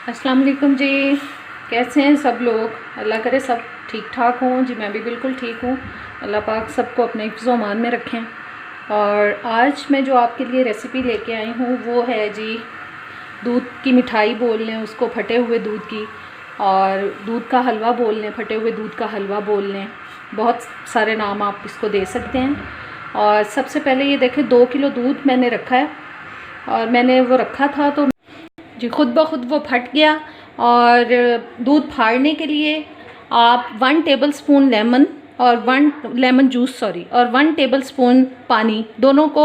अस्सलाम वालेकुम जी। कैसे हैं सब लोग? अल्लाह करे सब ठीक ठाक हों जी। मैं भी बिल्कुल ठीक हूँ। अल्लाह पाक सबको अपने हिफ्ज़-ओ अमान में रखें। और आज मैं जो आपके लिए रेसिपी लेके आई हूँ वो है जी दूध की मिठाई बोल लें उसको, फटे हुए दूध की, और दूध का हलवा बोल लें, फटे हुए दूध का हलवा बोल लें, बहुत सारे नाम आप इसको दे सकते हैं। और सबसे पहले ये देखें 2 किलो दूध मैंने रखा है, और मैंने वो रखा था तो जी खुद ब खुद वो फट गया। और दूध फाड़ने के लिए आप 1 टेबलस्पून लेमन और 1 लेमन जूस और 1 टेबलस्पून पानी, दोनों को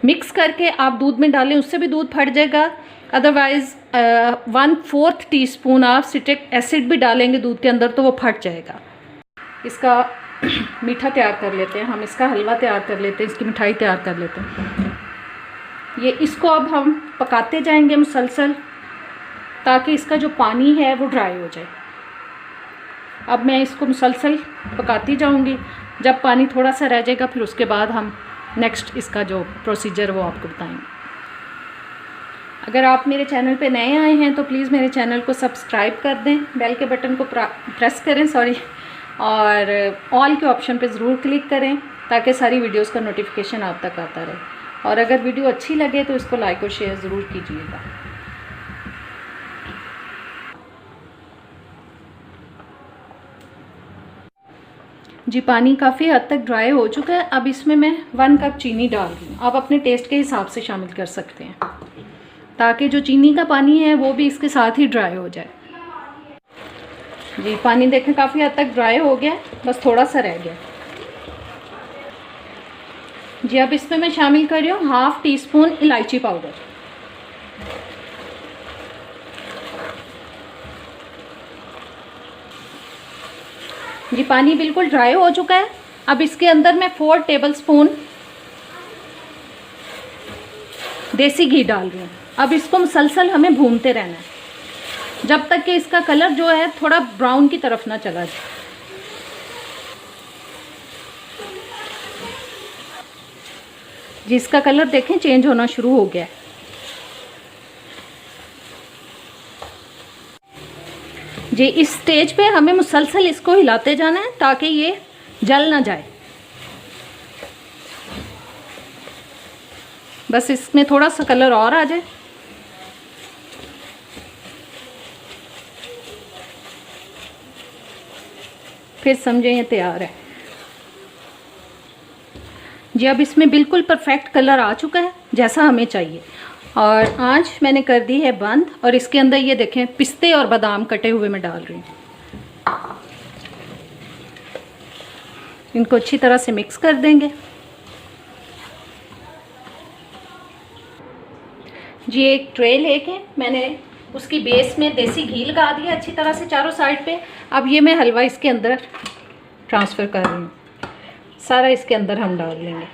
मिक्स करके आप दूध में डालें, उससे भी दूध फट जाएगा। अदरवाइज़ 1/4 टीस्पून आप सिट्रिक एसिड भी डालेंगे दूध के अंदर तो वो फट जाएगा। इसका मीठा तैयार कर लेते हैं हम, इसका हलवा तैयार कर लेते हैं, इसकी मिठाई तैयार कर लेते हैं। ये इसको अब हम पकाते जाएंगे मुसलसल, ताकि इसका जो पानी है वो ड्राई हो जाए। अब मैं इसको मुसलसल पकाती जाऊंगी, जब पानी थोड़ा सा रह जाएगा फिर उसके बाद हम नेक्स्ट इसका जो प्रोसीजर वो आपको बताएंगे। अगर आप मेरे चैनल पे नए आए हैं तो प्लीज़ मेरे चैनल को सब्सक्राइब कर दें, बेल के बटन को प्रेस करें और ऑल के ऑप्शन पे ज़रूर क्लिक करें, ताकि सारी वीडियोस का नोटिफिकेशन आप तक आता रहे। और अगर वीडियो अच्छी लगे तो इसको लाइक और शेयर ज़रूर कीजिएगा। जी पानी काफ़ी हद तक ड्राई हो चुका है। अब इसमें मैं 1 कप चीनी डाल रही हूँ। आप अपने टेस्ट के हिसाब से शामिल कर सकते हैं, ताकि जो चीनी का पानी है वो भी इसके साथ ही ड्राई हो जाए। जी पानी देखें काफ़ी हद तक ड्राई हो गया, बस थोड़ा सा रह गया। जी अब इसमें मैं शामिल कर रही हूँ 1/2 टीस्पून इलायची पाउडर। जी पानी बिल्कुल ड्राई हो चुका है। अब इसके अंदर मैं 4 टेबलस्पून देसी घी डाल रही हूँ। अब इसको मुसलसल हमें भूनते रहना है जब तक कि इसका कलर जो है थोड़ा ब्राउन की तरफ ना चला जाए। जी इसका कलर देखें चेंज होना शुरू हो गया है। जी इस स्टेज पे हमें मुसलसल इसको हिलाते जाना है ताकि ये जल ना जाए। बस इसमें थोड़ा सा कलर और आ जाए। फिर समझें ये तैयार है। जी अब इसमें बिल्कुल परफेक्ट कलर आ चुका है जैसा हमें चाहिए। और आंच मैंने कर दी है बंद, और इसके अंदर ये देखें पिस्ते और बादाम कटे हुए मैं डाल रही हूँ। इनको अच्छी तरह से मिक्स कर देंगे। जी एक ट्रे लेके मैंने उसकी बेस में देसी घी लगा दिया अच्छी तरह से चारों साइड पे। अब ये मैं हलवा इसके अंदर ट्रांसफ़र कर रही हूँ, सारा इसके अंदर हम डाल लेंगे।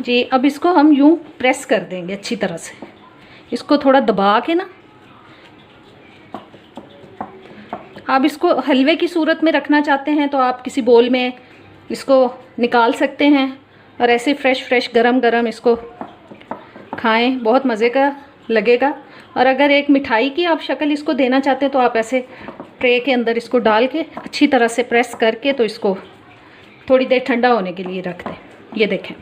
जी अब इसको हम यूं प्रेस कर देंगे अच्छी तरह से, इसको थोड़ा दबा के ना। आप इसको हलवे की सूरत में रखना चाहते हैं तो आप किसी बोल में इसको निकाल सकते हैं, और ऐसे फ्रेश गरम गरम इसको खाएं, बहुत मज़े का लगेगा। और अगर एक मिठाई की आप शक्ल इसको देना चाहते हैं तो आप ऐसे ट्रे के अंदर इसको डाल के अच्छी तरह से प्रेस करके तो इसको थोड़ी देर ठंडा होने के लिए रख दें। ये देखें।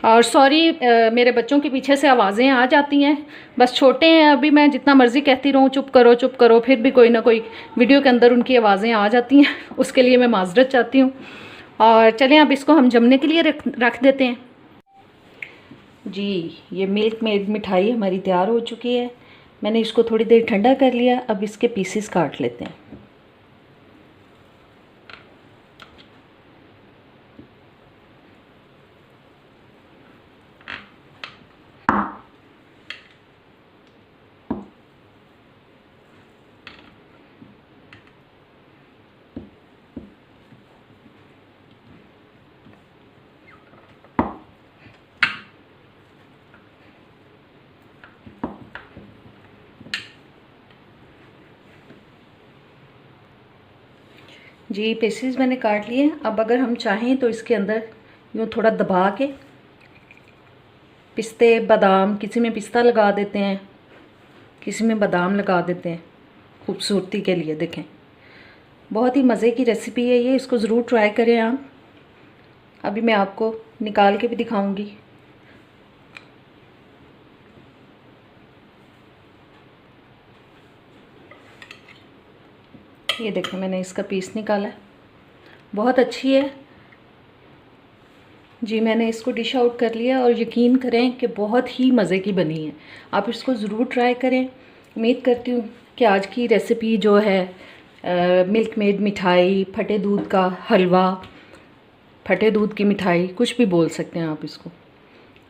और सॉरी मेरे बच्चों के पीछे से आवाज़ें आ जाती हैं, बस छोटे हैं अभी, मैं जितना मर्ज़ी कहती रहूँ चुप करो, फिर भी कोई ना कोई वीडियो के अंदर उनकी आवाज़ें आ जाती हैं, उसके लिए मैं माजरत चाहती हूँ। और चलें अब इसको हम जमने के लिए रख देते हैं। जी ये मिल्क मेड मिठाई हमारी तैयार हो चुकी है। मैंने इसको थोड़ी देर ठंडा कर लिया। अब इसके पीसेस काट लेते हैं। जी पीसेस मैंने काट लिए। अब अगर हम चाहें तो इसके अंदर यूँ थोड़ा दबा के पिस्ते बादाम, किसी में पिस्ता लगा देते हैं, किसी में बादाम लगा देते हैं खूबसूरती के लिए। देखें बहुत ही मज़े की रेसिपी है ये, इसको ज़रूर ट्राई करें आप। अभी मैं आपको निकाल के भी दिखाऊंगी। ये देखें मैंने इसका पीस निकाला है, बहुत अच्छी है जी। मैंने इसको डिश आउट कर लिया और यकीन करें कि बहुत ही मज़े की बनी है। आप इसको ज़रूर ट्राई करें। उम्मीद करती हूँ कि आज की रेसिपी जो है मिल्क मेड मिठाई, फटे दूध का हलवा, फटे दूध की मिठाई, कुछ भी बोल सकते हैं आप इसको,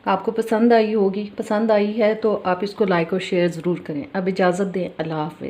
आपको पसंद आई होगी। पसंद आई है तो आप इसको लाइक और शेयर ज़रूर करें। अब इजाज़त दें, अल्लाह हाफ़िज़।